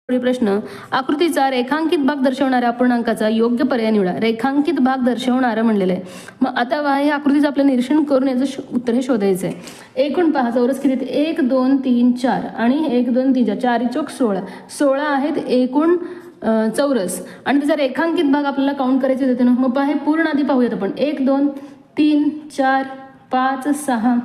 पुढील प्रश्न, आकृतीचा रेखांकित भाग दर्शवणाऱ्या अपूर्णांकाचा योग्य पर्याय निवडा. रेखांकित भाग दर्शवणारं म्हणलेलं आहे. मग आता हे आकृतीचं आपलं निरीक्षण करून याचं उत्तर हे शोधायचं आहे. एकूण पहा चौरस किती आहेत? 1 2 3 4 आणि 1 2 3 4 4 चौक 16 16 आहेत एकूण चौरस आणि त्याचा रेखांकित भाग आपल्याला काउंट करायचे होते ना. मग पहा हे पूर्ण आधी पाहूयात आपण. 1 2 3 4 5 6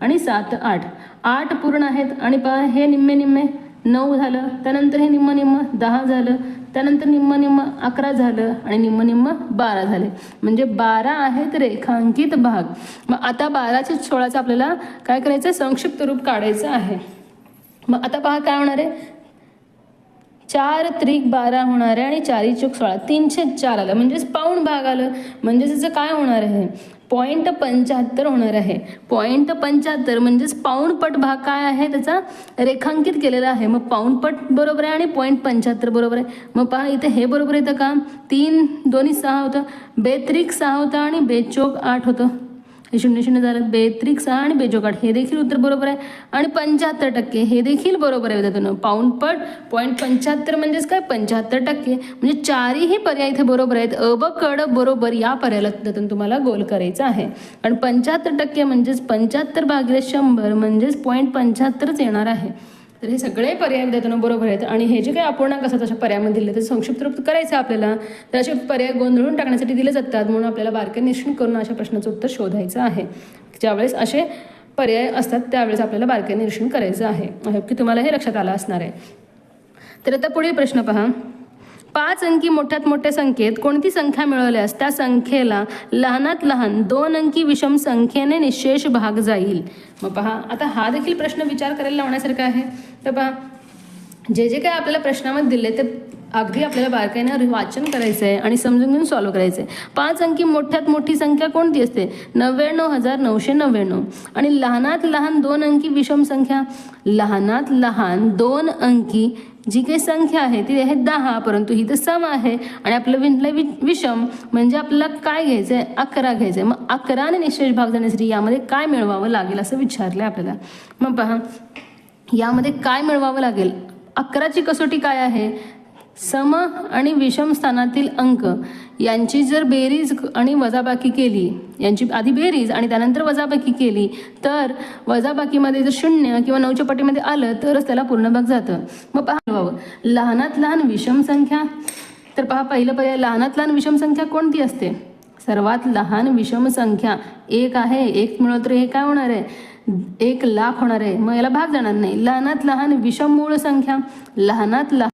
आणि 7 8 8 पूर्ण आहेत आणि पहा हे निम्मे निम्मे 9 झालं, त्यानंतर हे निम्म निम्म 10 झालं, त्यानंतर निम्म निम्म 11 झालं आणि निम्म निम्म 12 झाले. म्हणजे 12 आहेत रेखांकित भाग. मग आता 12च्या 16चं आपल्याला काय करायचं आहे? संक्षिप्त रूप काढायचं आहे. मग आता पहा काय होणार आहे? 4 त्रिक 12 होणार आहे आणि 4 चौक 16 304 आलं म्हणजेच पाऊण भाग आलं. म्हणजेच त्याचं काय होणार आहे? 0.75 होणार आहे. 0.75 म्हणजेच पाऊणपट भाग काय आहे त्याचा रेखांकित केलेला आहे. मग पाऊणपट बरोबर आहे आणि 0.75 बरोबर आहे. मग पहा इथे हे बरोबर येतं का? 3 दोन्ही 6 होतं, बेत्रिक 6 होतं आणि बेचोक 8 होतं. हे 0 0 झालं. बेत्रिक 6 आणि बेचोक 8 हे देखील उत्तर बरोबर आहे आणि 75% हे देखील बरोबर आहे. त्यातून पाऊणपट 0.75 म्हणजेच काय? 75%. म्हणजे चारही पर्याय इथे बरोबर आहेत. अ ब क ड बरोबर या पर्यायाला त्यातून तुम्हाला गोल करायचं आहे. आणि 75% म्हणजेच 75 भागिले 100 म्हणजेच 0.75च येणार आहे. तर हे सगळे पर्याय विद्यार्थ्यांना बरोबर आहेत आणि हे जे काही अपूर्णांक असतात अशा पर्यायामध्ये दिले ते संक्षिप्त रूप करायचं आपल्याला. तर असे पर्याय गोंधळून टाकण्यासाठी दिले जातात म्हणून आपल्याला बारकाईने निरीक्षण करून अशा प्रश्नाचं उत्तर शोधायचं आहे. ज्यावेळेस असे पर्याय असतात त्यावेळेस आपल्याला बारकाईने निरीक्षण करायचं आहे. आय होप की तुम्हाला हे लक्षात आलं असणार आहे. तर आता पुढील प्रश्न पहा. 5 अंकी मोठ्यात मोठ्या संख्येत कोणती संख्या मिळवल्यास त्या संख्येला लहानात लहान 2 अंकी विषम संख्येने निशेष भाग जाईल. मग पहा आता हा देखील प्रश्न विचार करायला लावण्यासारखा आहे. तर पहा जे जे काय आपल्याला प्रश्नामध्ये दिले ते अगदी आपल्याला बारकाईने वाचन करायचं आहे आणि समजून घेऊन सॉल्व्ह करायचं आहे. 5 अंकी मोठ्यात मोठी संख्या कोणती असते? 99,999. आणि लहानात लहान 2 अंकी विषम संख्या, लहानात लहान 2 अंकी जी काही संख्या आहे ती आहे 10, परंतु ही तर सम आहे आणि आपलं विषम म्हणजे आपल्याला काय घ्यायचं आहे? 11 घ्यायचं आहे. मग 11ने निशेष भाग जाण्यासाठी यामध्ये काय मिळवावं लागेल असं विचारलं आहे आपल्याला. मग पहा यामध्ये काय मिळवावं लागेल? 11ची कसोटी काय आहे? सम आणि विषम स्थानातील अंक यांची जर बेरीज आणि वजाबाकी केली, यांची आधी बेरीज आणि त्यानंतर वजाबाकी केली तर वजाबाकीमध्ये जर 0 किंवा 9च्या पटीमध्ये आलं तरच त्याला पूर्ण भाग जातं. मग पहा लहानात लहान विषम संख्या. तर पहा पहिलं पर्याय लहानात लहान विषम संख्या कोणती असते? सर्वात लहान विषम संख्या 1 आहे. 1 मिळवलं तर हे काय होणार आहे? 1 लाख होणार आहे. मग याला भाग जाणार नाही. लहानात लहान विषम मूळ संख्या, लहानात लहान